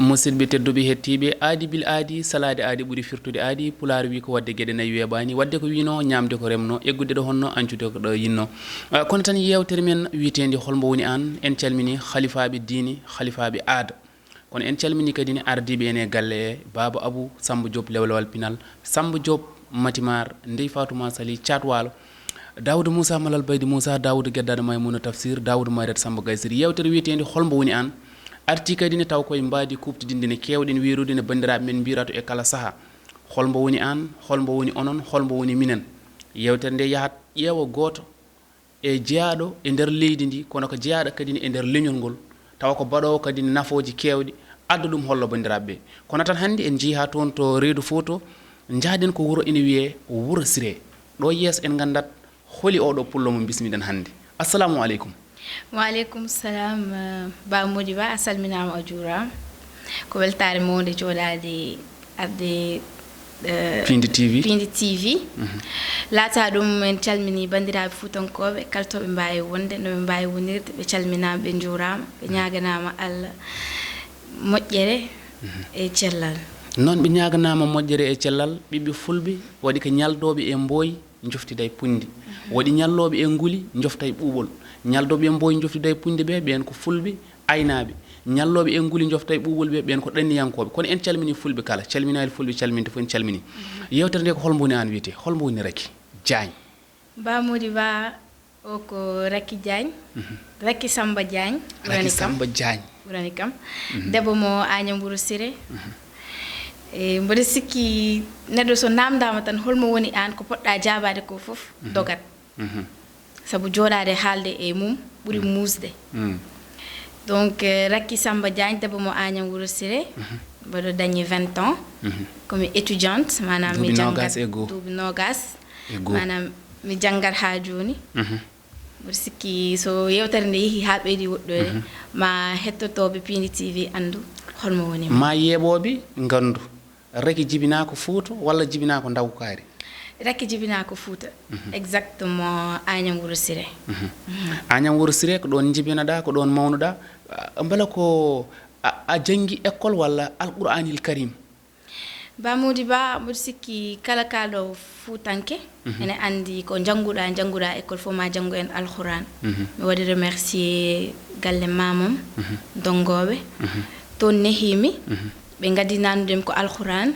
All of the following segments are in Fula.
musidɓe tedduɓe hettiɓe aadi bil aadi salade aadi ɓuuri firtude aadi pulaar wi ko wadde gueɗe nayyi weeɓani wadde ko wino ñamde ko remno eggude ɗo honno ancude ko ɗo yinno kono tan yewtere men witede holmo woni an en calmini khalifaɓe diine khalifaɓe aada kono en calmini kadi ne ardiɓe ene galle e baba abou Samba Diop lewlewal pinal Samba Diop matimar ndey Fatouma Sali Thiatwalo Daoudou Moussa Malal Baydi Moussa Daoudou Gueddado Maymouna Tafsir Daoudou Mayret Samba Gaysiri yewtere witede holmo woni an arti kadi ne taw koye mbadi kuptidinde ne kewɗen wirude ne bandiraɓe men mbirato e kala saaha holmbo woni an holmbo woni onon holmbo woni minen yewtere nde yahat ƴeewa goto e jeeyaɗo e nder leydi ndi kono ko jeeyaɗo kadi ne e nder leñol ngol tawa ko baɗowo kadi ne nafoji kewɗi adda ɗum hollo bandiraɓe kono tan hannde en jeeyi ha toon to reedu photo jaaden ko wuuro ene wiye Wuro Siré ɗo yeeso en gandat holi oɗo pullo mo bismiɗen hannde assalamu aleykum waaleykum salam ba Modiba a salminama a juurama ko weltare mawde jooɗade arde Pindi TV laata ɗum en calmini bandiraɓe fuutankoɓe kala toɓe mbawi wonde noɓe mbawi wonirde ɓe calminama ɓe juurama ɓe ñaganama Allah moƴƴere e cellal noon ɓe ñaganama moƴƴere e cellal ɓiɓɓe fulɓe waɗi ko ñaldoɓe e mbooyi joftida e pundi waɗi ñalloɓe e nguli jofta e ɓuuɓol ñaldoɓe e mbooyi joftida e pundi ɓe ɓen ko fulɓe aynaɓe ñalloɓe e nguli jofta e ɓuuɓol ɓe ɓen ko ɗanniyankoɓe kono en calmini fulɓe kala calminali fulɓe calminde fof en calmini yewtere nde ko holmo woni an wiyete holmo woni Raky Diagne ba Modiba o ko Raky Diagne Raky Samba Diagne Raky Samba Diagne ɓurani kam debbo mo Agname Wuro Siré e mboɗo sikki neɗɗo so namdama tan holmo woni an ko poɗɗa jabade ko foof dogat saabu jooɗade haalde e mum ɓuuri musde donc Raky Samba Diagne debbo mo Agname Wuro Siré mboɗo dañi 20 ans komi étudiante manam mi janggat duuɓi nogas manam mi janggat ha joni mboɗo sikki so yewtere nde yeehi ha ɓeydi woɗɗoyde ma hettotoɓe Pindi TV andu holmo woni ma yeeɓoɓe gandu Raky jibina ko Fouta walla jibina ko Dawkari Raky jibina ko Fouta exactement Agname Wuro Siré Agname Wuro Siré ko ɗon jibinaɗa ko ɗon mawnuɗa beela ko a jangi école walla alqouranil karim ba Modiba mboɗo sikki kala kalɗo fuutanke ene andi ko jannguɗa école fof ma janngu en alquran mi waɗi remercier galle mamam dongoɓe toon nehimi ɓe gaddi nanudem ko alquran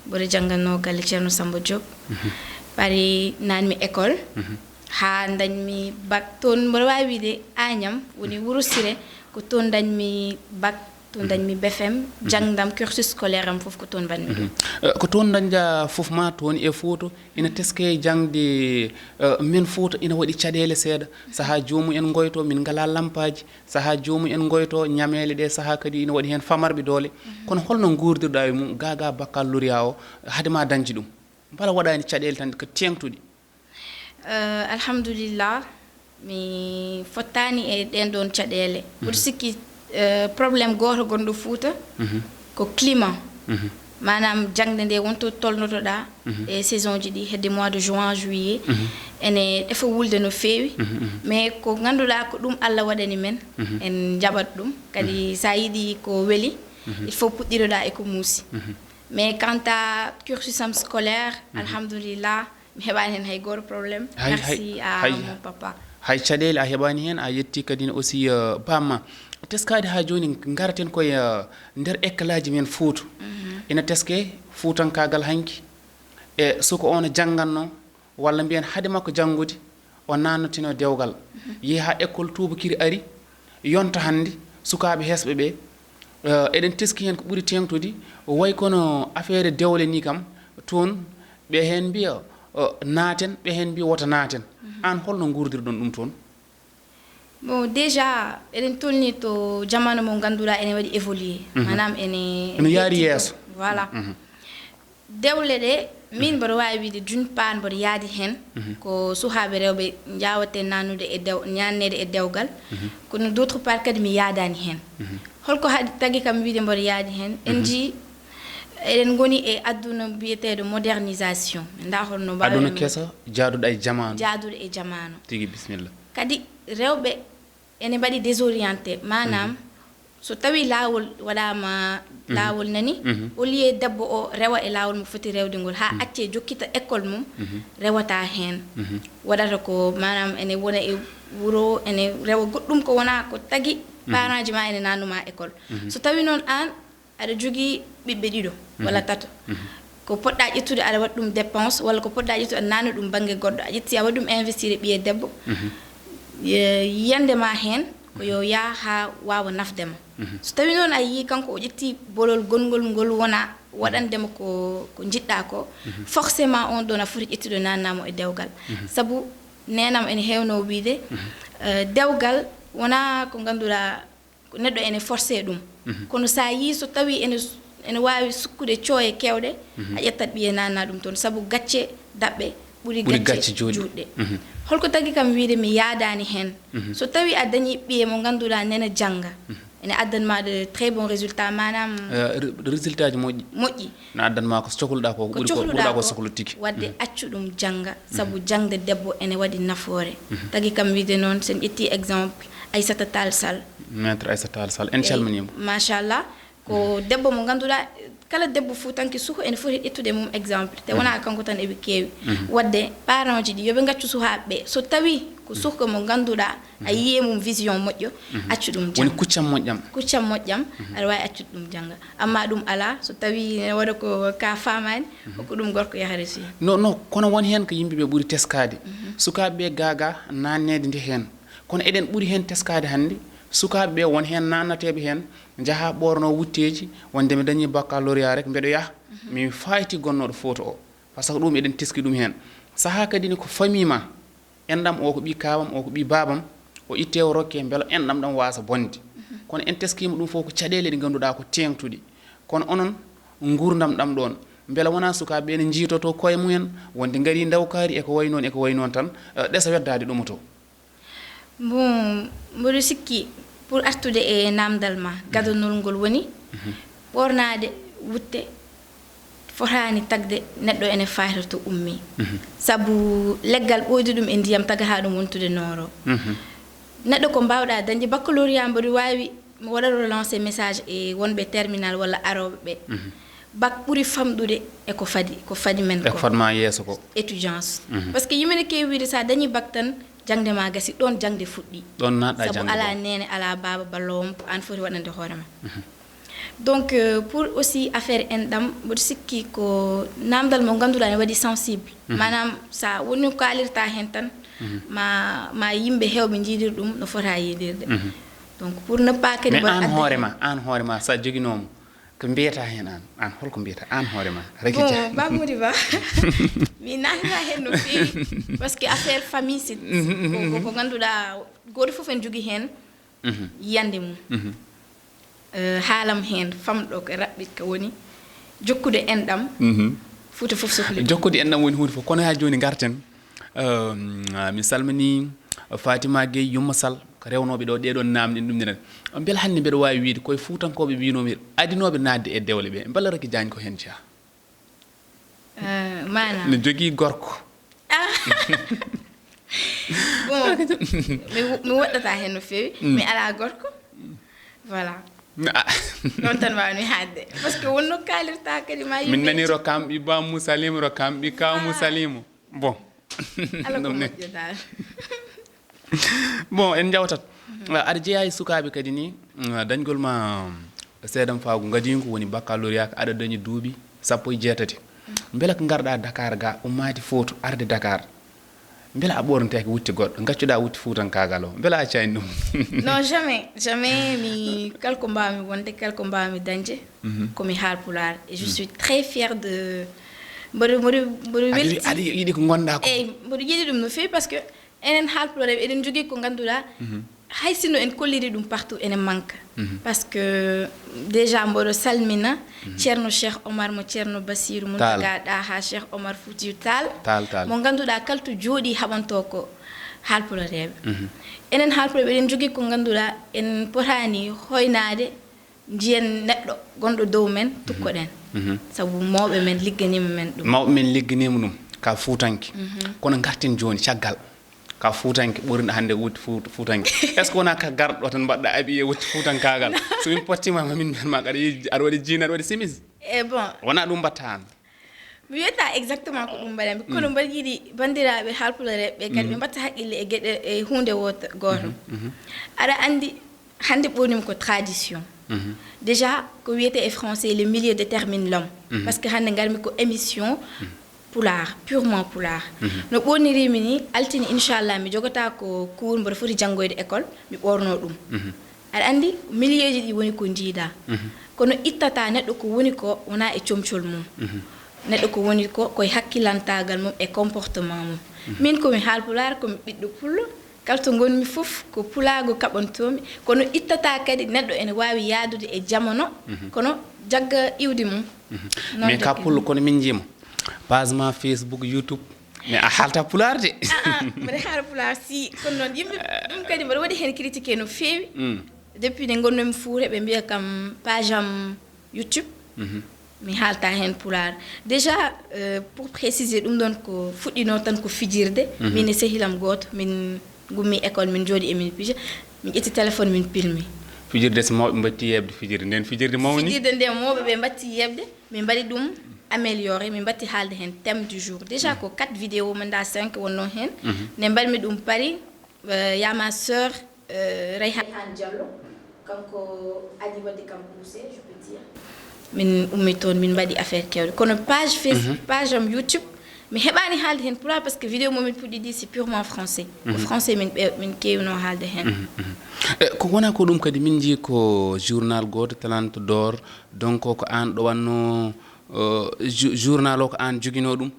mboɗo jangganno galle ceerno Samba Diop ɓari nanmi école ha dañmi bac toon mboɗo wawi wiide Agname woni Wuro Siré ko toon dañmi bac toon dañmi BFM jangdam cursus scolaire am fof ko toon banmi ɗum ko toon dañƴa fof ma toon e Fouta ina teske jangde min Fouta ina waɗi caɗele seeɗa saaha jomum en goyto min ngala lampaji saaha jomum en goyto ñamele ɗe saaha kadi ina waɗi hen famarɓe doole kono holno guurdirɗa e mum gaga baccalauréat o hadema dañde ɗum mbala waɗani caɗele tan ko tengtuɗi alhamdulillah mi fottani e ɗen ɗon caɗele ɓuuri sikki probléme goto gonɗo Fouta ko climat manam jangde nde wonto tolnotoɗa e saison ji ɗi hedde mois de juin juillet ene ɗefa wulde no feewi mais ko ganduɗa ko ɗum Allah waɗani men en jaɓat ɗum kadi sa yiiɗi ko weeli il faut puɗɗiroɗa e ko muusi mais quant à cursus am scolaire alhamdulillah mi heɓani hen hay goto probléme merci à mon papa hay caɗele a heɓani hen a yetti kadi aussi bamma teskade ha joni garaten koye nder écolaji men Fouta ina teske fuutankagal hanki e soko on jangganno walla mbiyen haade makko janggude o nannotino dewgal yeehi ha école tubakiri ari yonta hande sukaɓe hesɓe ɓe eɗen teski hen ko ɓuuri tengtude way kono affaire dewle ni kam toon ɓe hen mbiya naaten ɓe hen mbiya wota naaten an holno gurdirɗon ɗum toon bon déjà eɗen tolni to jamanu mo ganduɗa ene waɗi évoluer manam ene yaari yeeso voilà dewle ɗe min mboɗo wawi wiide d'une part mboɗo yaadi hen ko suhaɓe rewɓe jawate nanude e ñannede e dewgal kono d' autre part kadi mi yaadani hen holko haɗi tagui kam wiide mboɗo yaadi hen en jii eɗen goni e aduna biyeteɗo modernisation nda holno mbawi aduna kesa jaaduɗo e jamanu jaaduɗo e jamanu tigi bisimilla kadi rewɓe ene mbaɗi désorienté manam so tawi laawol waɗama laawol nani au lieu debbo o rewa e laawol mo foti rewde ngol ha acce jokkita école mum rewata hen waɗata ko manam ene wona e wuro ene rewa goɗɗum ko wona ko tagi parent ji ma ene nannuma école so tawi noon an aɗa jogui ɓiɓɓe ɗiɗo walla tato ko poɗɗa ƴettude aɗa waɗa ɗum dépense walla ko poɗɗa ƴettude aɗa nanna ɗum banggue goɗɗo a ƴetti a waɗi ɗum investir e ɓiye debbo yiyandema hen ko yo yaa ha wawa nafdema so tawi noon a yii kanko o ƴetti bolol gongol ngol wona waɗandema ko jiɗɗa ko forcément on ɗon a foti ƴettude nannamo e dewgal saabu nenam ene hewno wiide dewgal wona ko ganduɗa neɗɗo ene forcé ɗum kono sa yi so tawi ene wawi sukkude cooye kewɗe a ƴettat ɓiye nanna ɗum toon saabu gacce daɓɓe ɓuuri gacce juutɗe holko tagi kam wiide mi yaadani hen so tawi a dañi ɓiye mo ganduɗa nena jangga ene addanma de très bon résultat manam résultat ji moƴƴi ne addanma ko cohluɗa ko ɓurɗa ko sohlu tigi wadde accu ɗum jangga saabu jangde debbo ene waɗi nafoore tagi kam wiide noon sen ƴetti exemple Aissata Tall Sall maître Aissata Tall Sall en calminimo machallah ko debbo mo ganduɗa kala debbo fuutanke suhu ene foti ƴettude mum exemple te wona kanko tan eɓe keewi wadde parent ji ɗi yoɓe gaccu suhaɓe ɓe so tawi ko suhka mo ganduɗa a yiye mum vision moƴƴo accu ɗum jangga woni kuccam moƴƴam aɗa wawi accude ɗum jangga amma ɗum ala so tawi ne waɗa ko ka famani hokko ɗum gorko yahare si non kono won hen ko yimɓeɓe ɓuuri teskade sukaɓeɓe gaga nannede nde hen kono eɗen ɓuuri hen teskade hannde sukaɓeɓe won hen nannateɓe hen jaaha ɓorno wutteji wonde mi dañi baccalauréat rek mbeɗo yaha mi fayti gonnoɗo photo o par ce que ɗum eɗen teski ɗum hen saaha kadi ni ko famille ma enɗam o ko ɓi kawam o ko ɓi babam o itte o rokke beela enɗam ɗam wasa bonde kono en teskima ɗum fof ko caɗele ɗe ganduɗa ko tengtuɗe kono onon gurdam ɗam ɗon beela wona sukaɓe ene jiitoto koye mumen wonde gaari dawkari eko way noon tan ɗesa weddade ɗum to bon mboɗo sikki pour artude e namdal ma gadanol ngol woni ɓornade wutte fotani tagde neɗɗo ene fayta to ummi saabu leggal ɓoydi ɗum e ndiyam taga ha ɗum wontude nooro neɗɗo ko mbawɗa dañde baccalauréat mboɗo wawi mi waɗa relancer message e wonɓe terminal walla aroɓe ɓe bac ɓuuri famɗude eko fadi men ko fadma yeeso ko étudiance par ce que yimene kewi wiide sa dañi bac tan jangde ma gasi ɗon jangde fuɗɗi ɗon naɗɗa sabu ala nene ala baba ballowom ko an foti waɗande hoore ma donc pour aussi affaire enɗam mboɗo sikki ko namdal mo ganduɗa ne waɗi sensible manam sa woni ko kalirta hen tan ma yimɓe hewɓe jiidir ɗum no fota yiidirde donc pour ne pas kadi mais an hoorema sa joguinomo ko mbiyata hen an holko mbiyata an hoorema bon bamodi ba mi natata hen no feewi par ce que affaire famille c'est ko ganduɗa goto foof en jogui hen yiyande mum haalam hen famɗo ko raɓɓit ko woni jokkude enɗam fuuta foof sohli jokkude enɗam woni hunde fof kono ha joni garten mi salmini Fatima Gueye Yumma Sall ko rewnoɓe ɗo ɗeɗon namɗi ɗum ɗinen beela hannde mbeɗa wawi wiide koye fuutankoɓe winomi adinoɓe nadde e dewle ɓe beela Raky Diagne ko hen jeeya manam ne jogui gorko bon mi woɗɗata hen no fewi mi ala gorko voilà non tan wawmi hadde par ce que wonno kalirta kadi ma min nani rokkam ɓi ba Moussa Limo rokkam ɓi kaw Moussa Limo bon ala ko moƴƴo dal bon en jawtat aɗa jeeya e sukaɓe kadi ni dañgol ma seedam faago gadinko woni baccalauréat aɗa dañi duuɓi 17 beela ko garɗa Dakar ga ummati photo arde Dakar beela a ɓornoteki wutti goɗɗo gaccuɗa wutti fuutankagal o beela a cani ɗum non jamais mi kala ko mbawmi wonde kala ko mbawmi dañde komi haalpulaar et je suis très fière de mboɗo welti aɗa yiiɗi ko gonɗa ko eyyi mboɗo yiiɗi ɗum no fewi par ce que enen haalpulaar eɗen jogui ko ganduɗa hay sinno en kolliri ɗum partout ene manque par ce que déjà mboɗo salmina ceerno Cheikh Omar mo ceerno Bassirou Mountaga Daha Cheikh Omar Foutiyou Tall mo ganduɗa kala to jooɗi haɓanto ko haalpulareɓe enen haalpulareɓe eɗen jogui ko ganduɗa en potani hoynade jiyen neɗɗo gonɗo dow men tukkoɗen sabu mawɓe men ligganima men ɗum mawɓe men ligganima ɗum ka fuutanke kono garten joni caggal ka fuutanke ɓurɗo hannde wutti fuutanke est ce que wona ka garɗo tan mbaɗɗa aɓi e wutti fuutankagal so min pottimama min mbiyatma aɗa aɗa waɗi jean aɗa waɗi simis e bon wona ɗum mbatta han mi wiyata exactement ko ɗum mbaɗami kono mbaɗa yiiɗi bandiraɓe halpulare ɓe kadi ɓe mbatta haqqille e gueɗe e hunde goto aɗa andi hande ɓurnimi ko tradition déjà ko wiyete e français le milieu détermine l'homme parce que hande garmi ko émission pular purement pular no ɓornirimi ni altini inchallah mi jogata ko cours mboɗo foti janggoyde école mi ɓorno ɗum aɗa andi milieu ji ɗi woni ko jiida kono ittata neɗɗo ko woni ko wona e comcol mum neɗɗo ko woni ko koye hakkilantagal mum e comportement mum min komi haalpular komi ɓiɗɗo pullo kala to gonmi fof ko pulago kaɓantomi kono ittata kadi neɗɗo ene wawi yaadude e jamono kono jagga iwdi mum mais ka pullo kono min jiima page ma Facebook YouTube mais a haalta pular de mbaɗa haala pular si kono noon yimɓe ɗum kadi mbaɗa waɗi hen critiqué no feewi depuis nde gonnomi Fuuta ɓe mbiya kam page am YouTube mi haalta hen pular déjà pour préciser ɗum ɗon ko fuɗɗino tan ko fijirde min e sehilam goto min gummi école min jooɗi emin pija min ƴetti téléphone min pilmi fijirde so mawɓe mbatti yebde fijirde nden fijirde mawni fijirde nde mawɓe ɓe mbatti yebde min mbaɗi ɗum amélioré min mbatti haalde hen thème du jour déjà ko 4 vidéo manda 5 wonno hen nde mbaɗmi ɗum pari ya ma sœur Rayhan Diallo kanko adi wadde kam poussé je peux dire min ummi toon min mbaɗi affaire kewɗe kono page Facebook page am YouTube mi heɓani haalde hen pulaar parce que vidéo momin puɗɗi ɗi c'est purement français ko français min kewno haalde hen ko wona ko ɗum kadi min jii ko journal goto Talente d'or donc ko an ɗo wanno journal o ko an joguino ɗum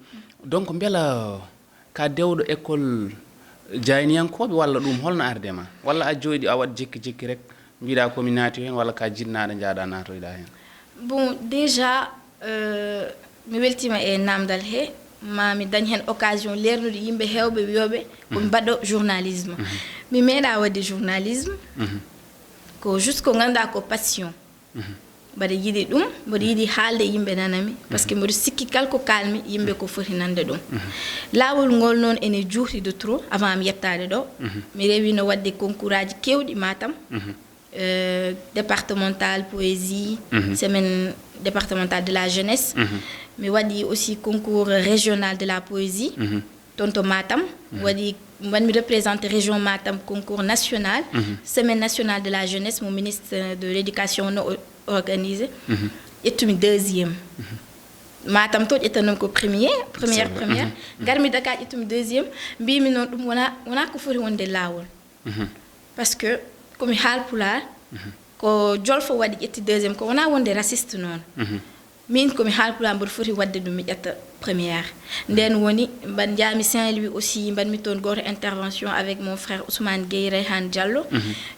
donc beela ka dewɗo école jayniyankoɓe walla ɗum holno ardema walla a jooɗi a waɗ jekki jekki rek mbiɗa komi naati hen walla ka jinnaɗo jaaɗa natoyɗa hen bon déjà mi weltima e namdal he mami dañ hen occasion lernude yimɓe hewɓe wiyoɓe komi mbaɗɗo journalisme mi meeɗa wadde journalisme ko juste ko ganduɗa ko passion mbaɗa yiɗi ɗum mbaɗa yiɗi haalde yimɓe nanami par ce que mbaɗa sikki kala ko kalmi yimɓe ko foti nande ɗum laawol ngol noon ene juuti de trop avant mi yettade ɗo mi rewino wadde concours aji kewɗi Matam départemental poésie semaine départementale de la jeunesse mi waɗi aussi concours régional de la poésie tonto Matam waɗi mi représenté région Matam concours national semaine nationale de la jeunesse mon ministre de l'éducation no organisé ƴettumi deuxième Matam to ƴettanom ko première garmi Dakar ƴettumi deuxième mbimi noon ɗum wona ko foti wonde laawol parce que komi haalpular ko jolfo waɗi ƴetti deuxième ko wona wonde raciste noon min komi haalpular mboɗo foti wadde ɗum mi ƴetta première nden woni mban jaami Saint-Louis aussi mbanmi toon goto intervention avec mon frère Ousmane Gueye Rayhan Diallo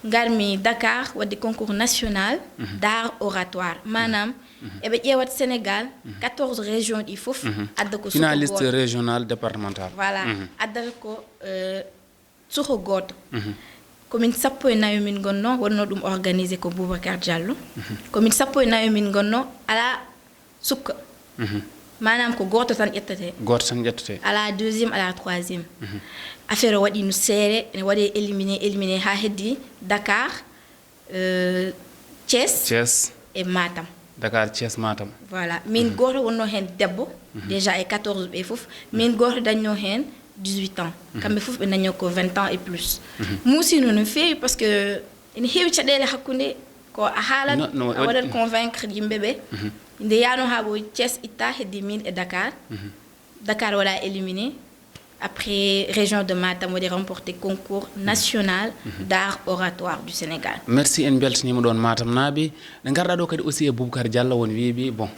garmi Dakar wadde concours national d'art oratoire manam eɓe ƴeewat Sénégal 14 régions ɗi fof adda ko finaliste régional départemental voilà addata ko suho goto komin 14 min gonno wonno ɗum organisé ko Boubacar Diallo komin 14 min gonno ala sukka manam ko goto tan ƴettate ala deuxième ala troisième affaire o waɗi no seere ene waɗi éliminé ha heddi Dakar Thiès et Matam Dakar Thiès Matam voilà min goto wonno hen debbo déjà e 14 ɓe fof min goto dañno hen 18 ans kamɓe fof ɓe dañno ko 20 ans et plus muusino no feewi parce que ene heewi caɗele hakkude ko a haalat a waɗat convaincre yimɓe ɓe nde yano ha ɓo Thiès itta heddi min e Dakar Dakar waɗa éliminé après région de Matam waɗi remporté concours national d'art oratoire du Sénégal merci en beltanima ɗon Matam naaɓe ɗe garɗa ɗo kadi aussi e Boubacar Diallo won wiiɓe bon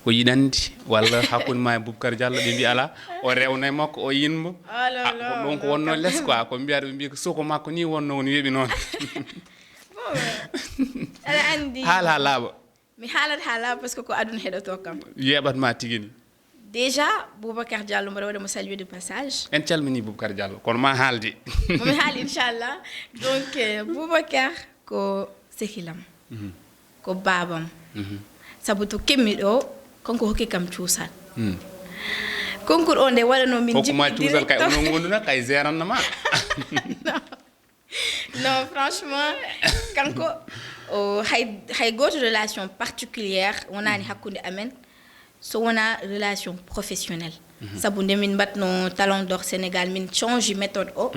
ko yiɗandi walla hakkude ma e Boubacar Diallo ɓe mbi ala o rewna e makko o yinmo ko ɗon ko wonno less quoi ko mbiyaɗo ɓe mbi ko soko makko ni wonno woni weeɓi noon aɗa andi haala ha laaɓa mi haalat ha laaɓa par ce que ko aduna heɗoto kam yeɓatma tigui ni déjà Boubacar Diallo mbaɗa waɗa mo saluer de passage en calmini Boubacar Diallo kono ma haalde momi haali inchallah donc Boubacar ko sehilam ko babam sabu to kemmi ɗo kanko hokki kam cuusal concours o nde waɗano min hokkuma cuusal kay ono gonduna kay gérannama non franchement kanko hay goto relation particulière wonani hakkude amen so wona relation professionnelle sabu nde min mbatno talon d'or Sénégal min change méthode o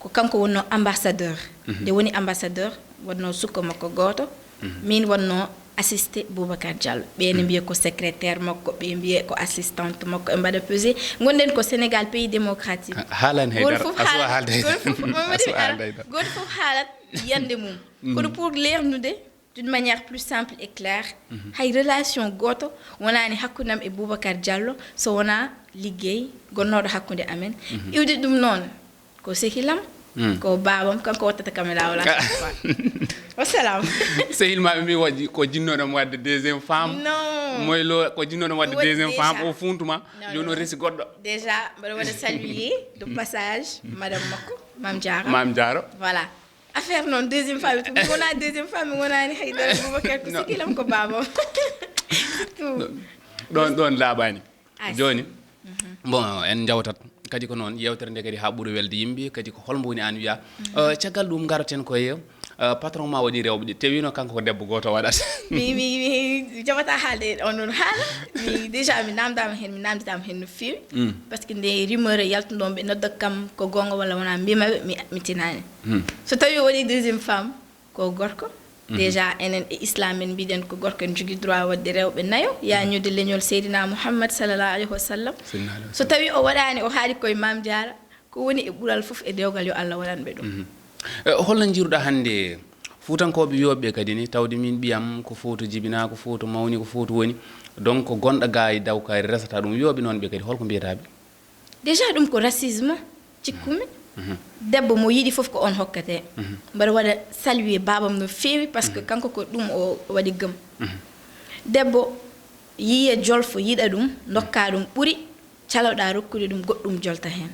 ko kanko wonno ambassadeur nde woni ambassadeur wonno sukka makko goto min wonno assisté Boubacar Diallo ɓe mbiye ko secrétaire makko ɓe mbiye ko assistante makko e mbaɗa pesé gonden ko Sénégal pays démocratique haalani haydara goto fof haalat yande mum kono pour lernude d'une manière plus simple et claire hay relation goto wonani hakkudam e Boubacar Diallo so wona liggey gonnoɗo hakkude amen iwde ɗum noon ko sehilam ko babam kanko wattata kam e lawol wassalam sehil maɓe mbi waɗi ko jinnoɗom wadde deuxiéme femme moy lo ko jinnoɗom wadde deuxiéme femme o funtuma joni o resi goɗɗo déjà mbaɗa waɗa saluer de passage madame makko Mame Diaro voilà affaire noon deuxiéme femme mi wona deuxiéme femme mi wonani haydara Boubacar ko sikilam ko babam ɗon laaɓani joni bon en jawtat kadi ko noon yewtere nde kadi ha ɓuuri welde yimɓe kadi ko holmbo woni an wiya caggal ɗum garoten koye patron ma waɗi rewɓe ɗi tewino kanko ko debbo goto waɗata mi jaɓata haalde on ɗon haala mi déjà mi namdama hen mi namditama hen no fewi par ce que nde rumeur yaltuɗon ɓe nodda kam ko gonga walla wona mbimaɓe mi tinani so tawi o waɗi deuxiéme femme ko gorko déjà enen e islam en mbiɗen ko gorko en jogui droit wadde rewɓe nayo yañude leñol seydina Mouhammad sallallahu alayhi wa sallam so tawi o waɗani o haali koye Mame Diara ko woni e ɓuural foof e dewgal yo Allah waɗanɓe ɗum holno jiruɗa hannde fuutankoɓe wiyoɓe kadi ni tawde min ɓiyam ko Fouta jibina ko Fouta mawni ko Fouta woni donc gonɗo ga e dawkari resata ɗum wiyoɓe noon ɓe kadi holko mbiyataɓe déjà ɗum ko racisme cikkumi debbo mo yiɗi fof ko on hokkate mbaɗa waɗa saluer babam no fewi par ce que kanko ko ɗum o waɗi gëm debbo yiye jolfo yiɗa ɗum dokka ɗum ɓuuri caloɗa rokkude ɗum goɗɗum jolta hen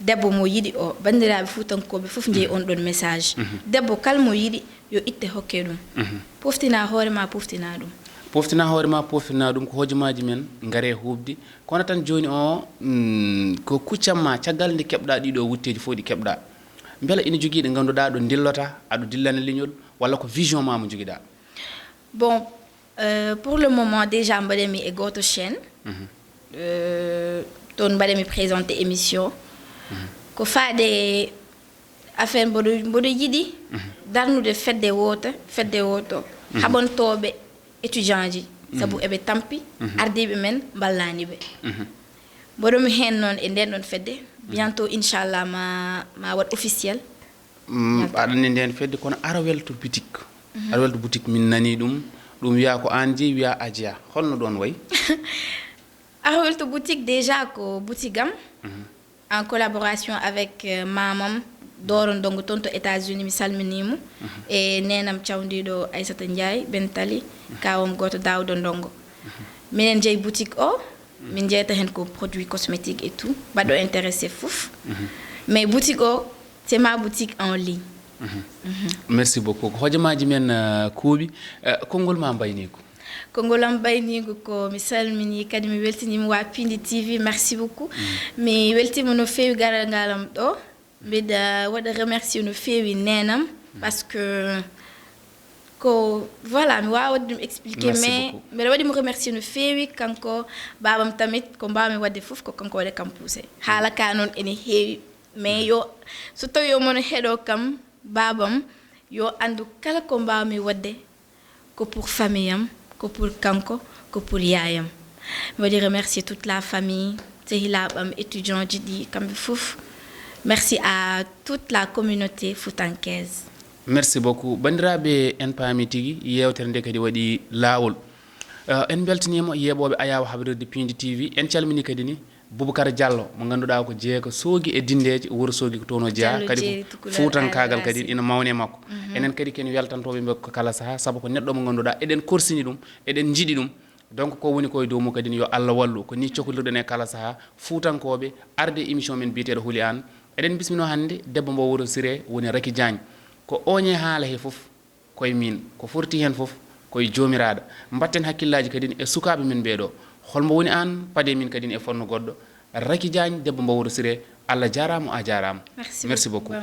debbo mo yiɗi o bandiraɓe fuutankoɓe fof jeeyi on ɗon message debbo kala mo yiɗi yo itte hokke ɗum poftina hoorema poftina ɗum poftina hoorema poftina ɗum ko hojomaji men gaare hubde kono tan joni o ko kuccamma caggal nde keɓɗa ɗiɗo wutteji fof ɗi keɓɗa beela ina jogui ɗe ganduɗa ɗo dillota aɗa dillana leñol walla ko vision ma mo joguiɗa bon pour le moment déjà mbaɗemi e goto chaîne toon mbaɗemi présenté émission ko faade affaire mboɗo yiɗi darnude fedde woto haɓantoɓe étudiant ji sabu eɓe tampi ardiɓe men ballaniɓe mboɗomi hen noon e nden ɗon fedde bientôt inchallah ma waɗ officiel aɗani nden fedde kono ara welto boutique ara welto boutique min nani ɗum wiya ko an jeeyi wiya Adja holno ɗon wayi ara welto boutique déjà ko boutique am en collaboration avec mamam Doro Ndongo toon to États-Unis mi salminimo e nenam cawdiɗo Aissata Ndiaye Bentali kawam goto Daouda Ndongo minen jeeyi boutique o min jeeyata hen ko produit cosmétique et tout baɗo intéressé fof mais boutique o c'est ma boutique en ligne merci beaucoup ko hojomaji men kuuɓi konngol ma mbayni ko konngol am baynigo ko mi salmini kadi mi weltinima wa Pindi TV merci beaucoup mi weltima no fewi garal ngalam ɗo mbiɗa waɗa remercier no fewi nenam parce que ko voilà mi wawa wadde ɗum expliquer mais mbiɗa waɗimo remercier no fewi kanko babam tamit ko mbawmi wadde fof ko kanko waɗa kam poussé haala ka noon ene heewi mais yo so tawi omono heeɗo kam babam yo andu kala ko mbawmi wadde ko pour famille am ko pour kanko ko pour yayam mi waɗi remercier toute la famille sehilaɓam étudiant ji ɗi kamɓe fof merci à toute la communauté foutankaise merci beaucoup bandiraɓe en paami tigui yewtere nde kadi waɗi lawol en beltanima yeɓoɓe ayawa habrirde Pindi TV en calmini kadi ni Boubacar Diallo mo ganduɗa ko jeeyako soogi e dindeje Wourossogui ko toon o jeeya kadi ko fuutankagal kadi ina mawne makko enen kadi ken weltantoɓe ko kala saaha saabu ko neɗɗo mo ganduɗa eɗen korsini ɗum eɗen jiiɗi ɗum donc ko woni koye dow mum kadi yo Allah wallu ko ni cohlirɗen e kala saaha fuutankoɓe arde émission men biyeteɗo Huuli An eɗen bismino hannde debbo mbo Wuro Siré woni Raky Diagne ko oñe haala he fof koye min ko forti hen fof koye jomiraɗo mbatten hakkillaji kadi e sukaɓe men ɓeɗo holmo woni an pade min kadi e fonno goɗɗo Raky Diagne debbo Mbawoudo Siré Allah jarama a jarama merci beaucoup